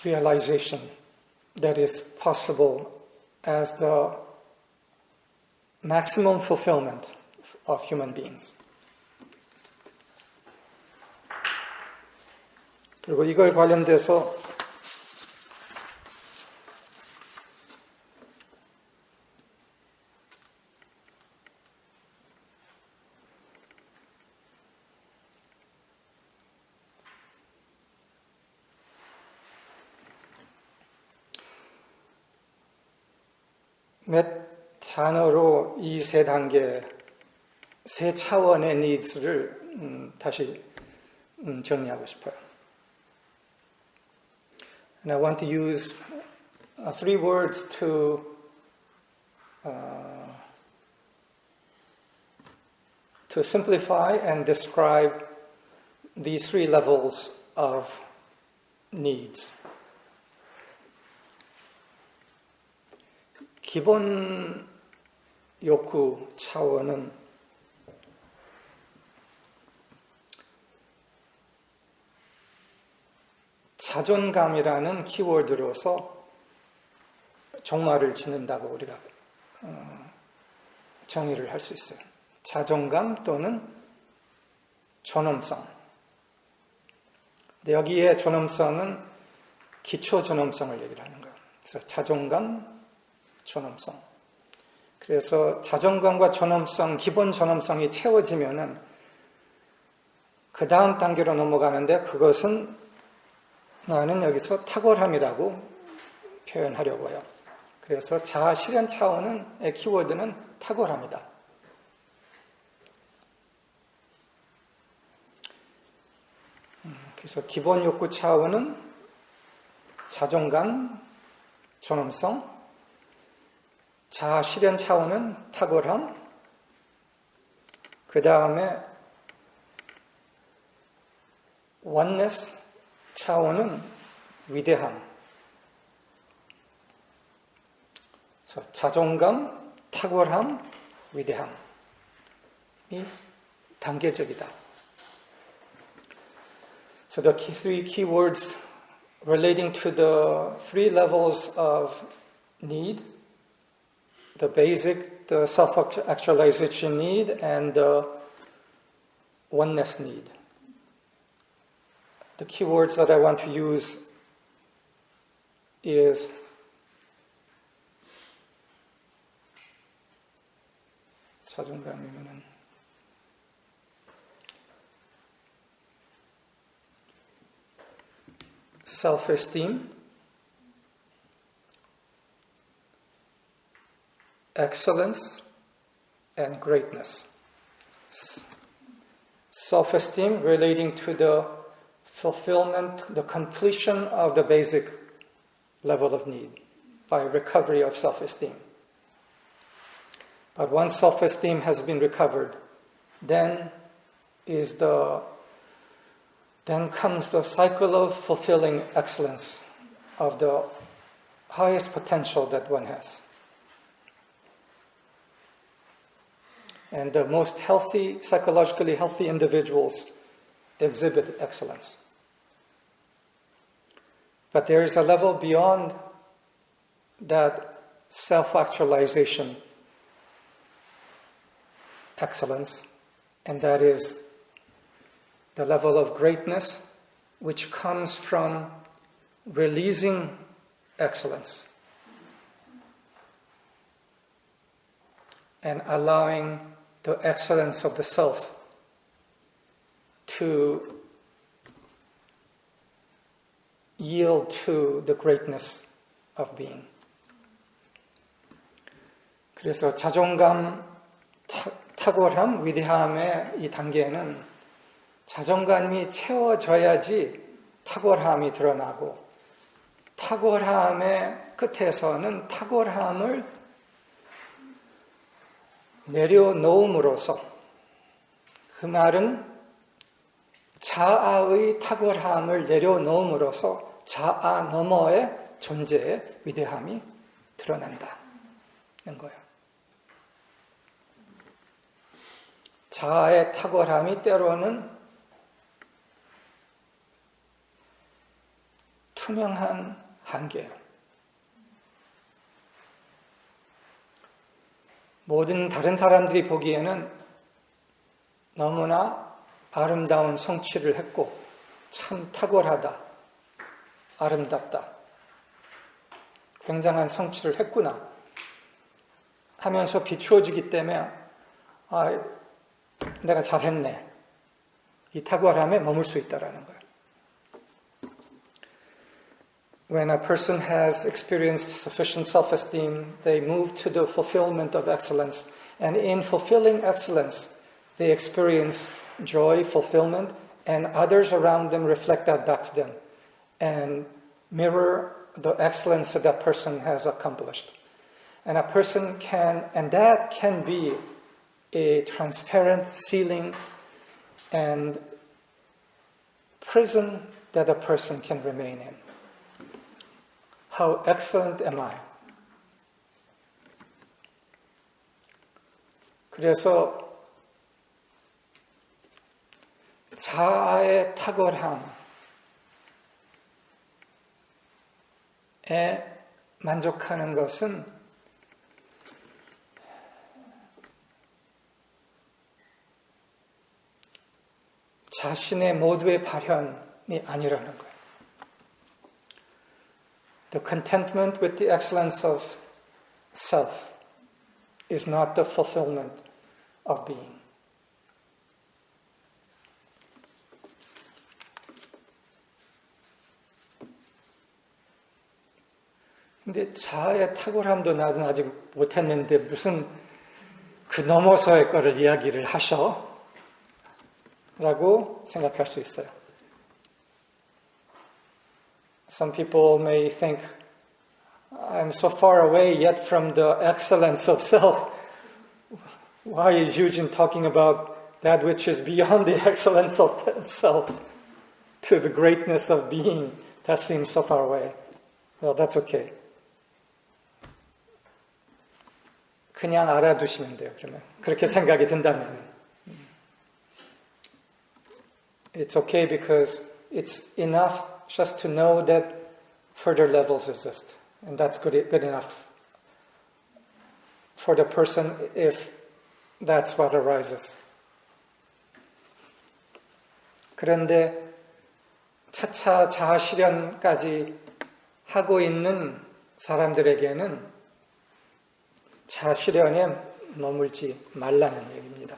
realization that is possible as the maximum fulfillment of human beings. 그리고 이걸 관련돼서 몇 단어로 이 세 단계, 세 차원의 needs를 다시 정리하고 싶어요. And I want to use 3 words to simplify and describe these 3 levels of needs. 기본 욕구 차원은 자존감이라는 키워드로서 종말을 짓는다고 우리가 정의를 할 수 있어요. 자존감 또는 존엄성. 근데 여기에 존엄성은 기초 존엄성을 얘기를 하는 거예요. 그래서 자존감, 존엄성. 그래서 자존감과 존엄성, 기본 존엄성이 채워지면은 그 다음 단계로 넘어가는데 그것은 나는 여기서 탁월함이라고 표현하려고 해요. 그래서 자아 실현 차원의 키워드는 탁월함이다. 그래서 기본 욕구 차원은 자존감, 존엄성, 자아 실현 차원은 탁월함, 그 다음에 oneness 차원은 위대함. 그래서 자존감, 탁월함, 위대함이 단계적이다. So the 3 key words relating to the three levels of need, the basic, the self-actualization need, and the oneness need. The keywords that I want to use is 자존감이면은 self-esteem, excellence, and greatness. Self-esteem relating to the fulfillment, the completion of the basic level of need by recovery of self-esteem. But once self-esteem has been recovered, then comes the cycle of fulfilling excellence of the highest potential that one has. And the most healthy, psychologically healthy individuals exhibit excellence. But there is a level beyond that self-actualization excellence, and that is the level of greatness which comes from releasing excellence and allowing the excellence of the self to yield to the greatness of being. 그래서 자존감, 탁월함, 위대함의 이 단계는 자존감이 채워져야지 탁월함이 드러나고, 탁월함의 끝에서는 탁월함을 내려놓음으로써, 그 말은 자아의 탁월함을 내려놓음으로써 자아 너머의 존재의 위대함이 드러난다는 거예요. 자아의 탁월함이 때로는 투명한 한계예요. 모든 다른 사람들이 보기에는 너무나 아름다운 성취를 했고 참 탁월하다, 아름답다, 굉장한 성취를 했구나 하면서 비추어주기 때문에 내가 잘했네, 이 탁월함에 머물 수 있다라는 거예요. When a person has experienced sufficient self-esteem, they move to the fulfillment of excellence. And in fulfilling excellence, they experience joy, fulfillment, and others around them reflect that back to them and mirror the excellence that that person has accomplished. And a person and that can be a transparent ceiling and prison that a person can remain in. How excellent am I? 그래서 자아의 탁월함에 만족하는 것은 자신의 모두의 발현이 아니라는 거예요. The contentment with the excellence of self is not the fulfillment of being. 근데 자아의 탁월함도 나는 아직 못했는데 무슨 그 넘어서의 거를 이야기를 하셔? 라고 생각할 수 있어요. Some people may think, I'm so far away yet from the excellence of self. Why is Eugene talking about that which is beyond the excellence of self to the greatness of being? That seems so far away. Well, that's okay. 그냥 알아두시면 돼요, 그러면. 그렇게 생각이 든다면. It's okay because it's enough just to know that further levels exist. And that's good enough for the person if that's what arises. 그런데 차차 자아실현까지 하고 있는 사람들에게는 자아실현에 머물지 말라는 얘기입니다.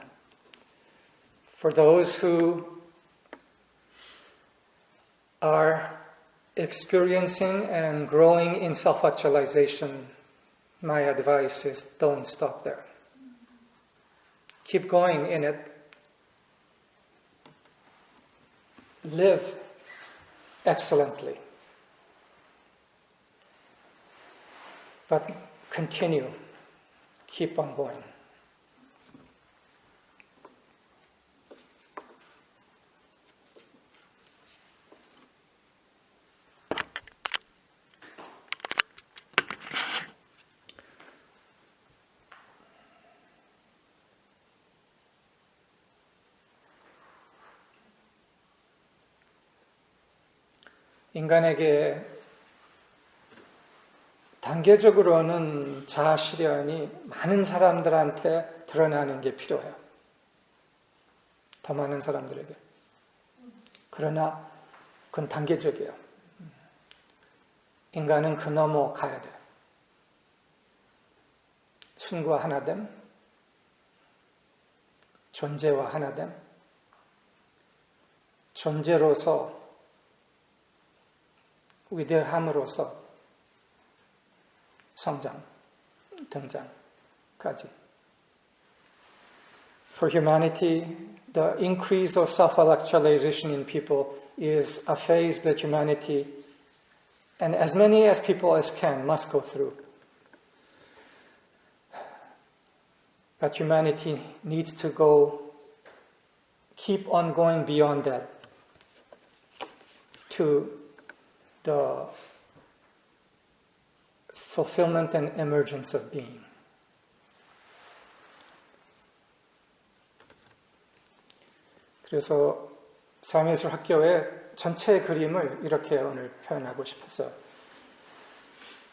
For those who are experiencing and growing in self-actualization, my advice is don't stop there. Keep going in it. Live excellently. But continue. Keep on going. 인간에게 단계적으로는 자아 실현이 많은 사람들한테 드러나는 게 필요해요. 더 많은 사람들에게. 그러나 그건 단계적이에요. 인간은 그 넘어 가야 돼요. 신과 하나됨, 존재와 하나됨, 존재로서 위대함으로써 성장, 등장까지. For humanity, the increase of self-actualization in people is a phase that humanity, and as many as people as can, must go through. But humanity needs to keep on going beyond that to the fulfillment and emergence of being. 그래서 사회예술학교의 전체 그림을 이렇게 오늘 표현하고 싶었어요.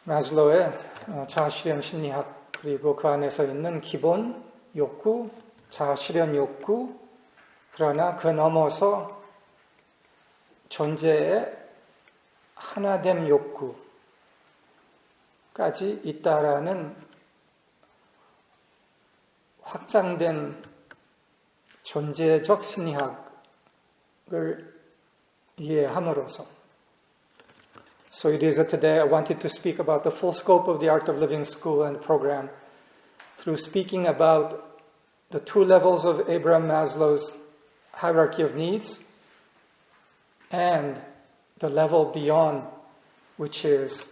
마슬로우의 자아실현 심리학, 그리고 그 안에서 있는 기본 욕구, 자아실현 욕구, 그러나 그 넘어서 존재의 하나됨 욕구까지 있다라는 확장된 존재적 심리학을 이해함으로써. So it is that today I wanted to speak about the full scope of the Art of Living School and program through speaking about the two levels of Abraham Maslow's hierarchy of needs and the level beyond, which is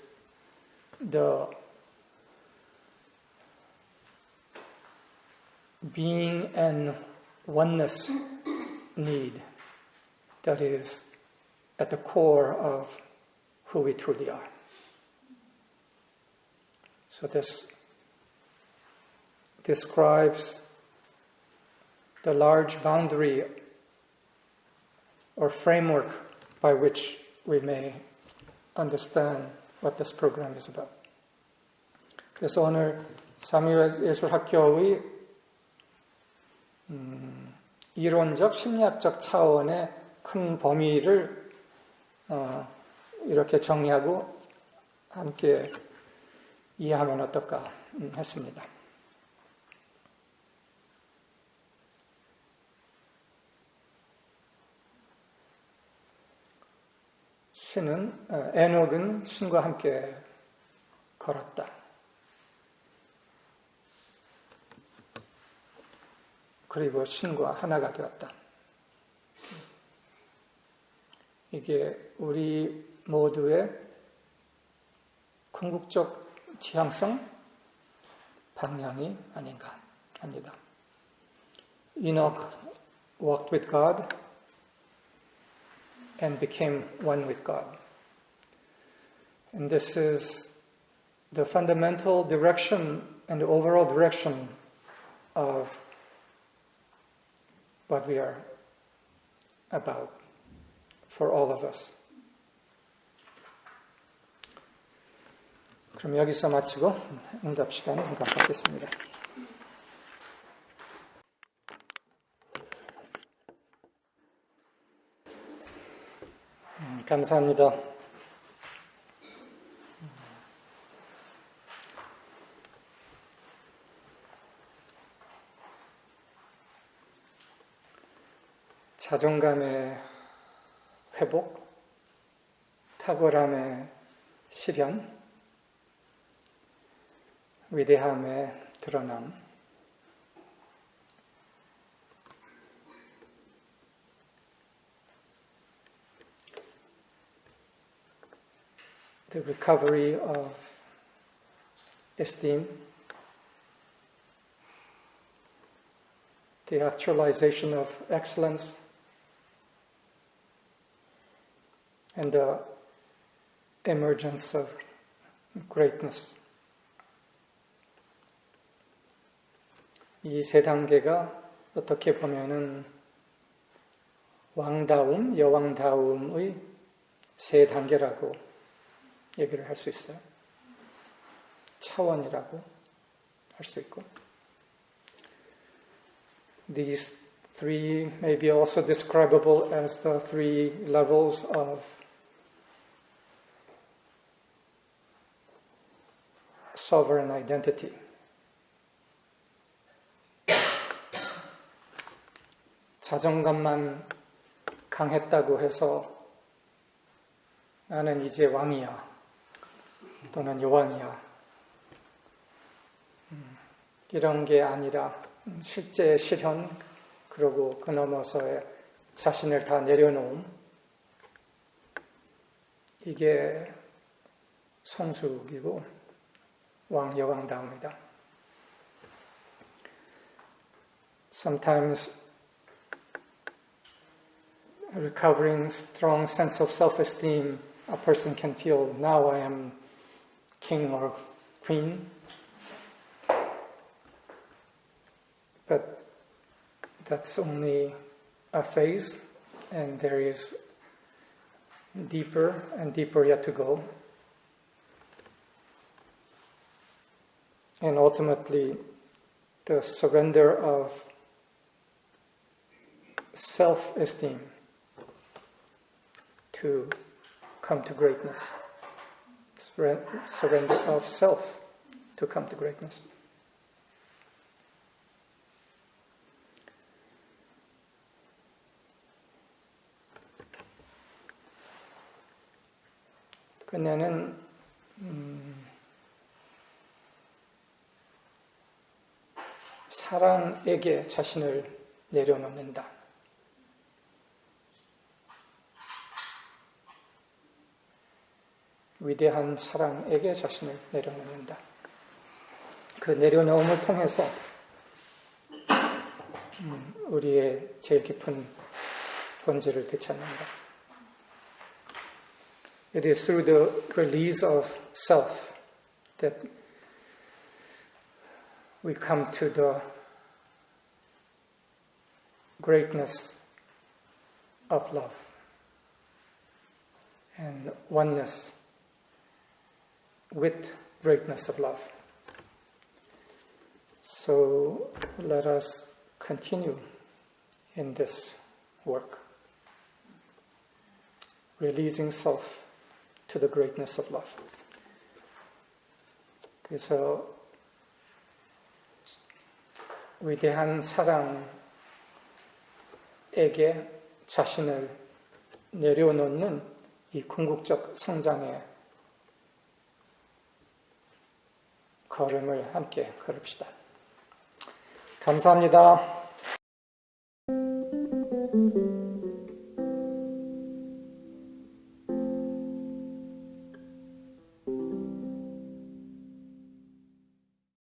the being and oneness need that is at the core of who we truly are. So this describes the large boundary or framework by which we may understand what this program is about. 그래서 오늘 사회예술학교의 이론적, 심리학적 차원의 큰 범위를 이렇게 정리하고 함께 이해하면 어떨까 했습니다. 에녹은 신과 함께 걸었다. 그리고 신과 하나가 되었다. 이게 우리 모두의 궁극적 지향성, 방향이 아닌가 합니다. Enoch walked with God and became one with God. And this is the fundamental direction and the overall direction of what we are about for all of us. 그럼 여기서 마치고 응답 시간을 잠깐 갖겠습니다. 감사합니다. 자존감의 회복, 탁월함의 실현, 위대함의 드러남, the recovery of esteem, the actualization of excellence, and the emergence of greatness. 이 세 단계가 어떻게 보면은 왕다움, 여왕다움의 세 단계라고 얘기를 할 수 있어요. 차원이라고 할 수 있고. These three may be also describable as the three levels of sovereign identity. 자존감만 강했다고 해서 나는 이제 왕이야 또는 여왕이야 이런 게 아니라 실제 실현 그리고 그 넘어서의 자신을 다 내려놓음 이게 성숙이고 여왕다움이다. Sometimes recovering strong sense of self-esteem, a person can feel, now I am king or queen. But that's only a phase, and there is deeper and deeper yet to go. And ultimately, the surrender of self-esteem to come to greatness. Surrender of self to come to greatness. 그녀는 사랑에게 자신을 내려놓는다. 위대한 사랑에게 자신을 내려놓는다. 그 내려놓음을 통해서 우리의 제일 깊은 본질을 되찾는다. It is through the release of self that we come to the greatness of love and oneness with greatness of love. So let us continue in this work, releasing self to the greatness of love. 그래서 위대한 사랑에게 자신을 내려놓는 이 궁극적 성장의 걸음을 함께 걸읍시다. 감사합니다.